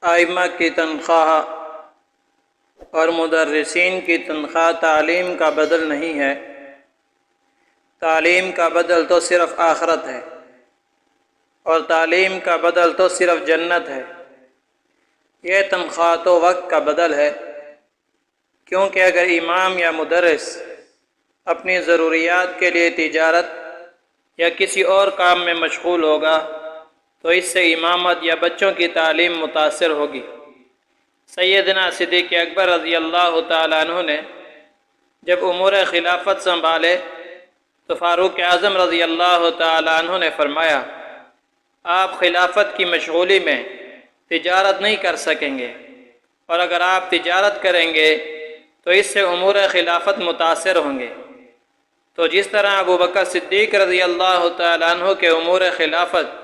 ائمہ کی تنخواہ اور مدرسین کی تنخواہ تعلیم کا بدل نہیں ہے۔ تعلیم کا بدل تو صرف آخرت ہے، اور تعلیم کا بدل تو صرف جنت ہے۔ یہ تنخواہ تو وقت کا بدل ہے، کیونکہ اگر امام یا مدرس اپنی ضروریات کے لیے تجارت یا کسی اور کام میں مشغول ہوگا تو اس سے امامت یا بچوں کی تعلیم متاثر ہوگی۔ سیدنا صدیق اکبر رضی اللہ تعالیٰ عنہ نے جب امور خلافت سنبھالے تو فاروق اعظم رضی اللہ تعالیٰ عنہ نے فرمایا، آپ خلافت کی مشغولی میں تجارت نہیں کر سکیں گے، اور اگر آپ تجارت کریں گے تو اس سے امور خلافت متاثر ہوں گے۔ تو جس طرح ابو بکر صدیق رضی اللہ تعالیٰ عنہ کے امور خلافت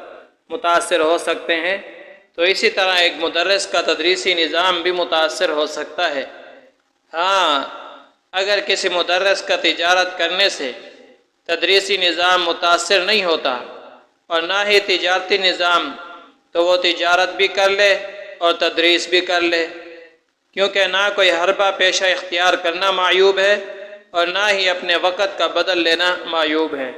متاثر ہو سکتے ہیں، تو اسی طرح ایک مدرس کا تدریسی نظام بھی متاثر ہو سکتا ہے۔ ہاں، اگر کسی مدرس کا تجارت کرنے سے تدریسی نظام متاثر نہیں ہوتا اور نہ ہی تجارتی نظام، تو وہ تجارت بھی کر لے اور تدریس بھی کر لے، کیونکہ نہ کوئی حربہ پیشہ اختیار کرنا معیوب ہے اور نہ ہی اپنے وقت کا بدل لینا معیوب ہے۔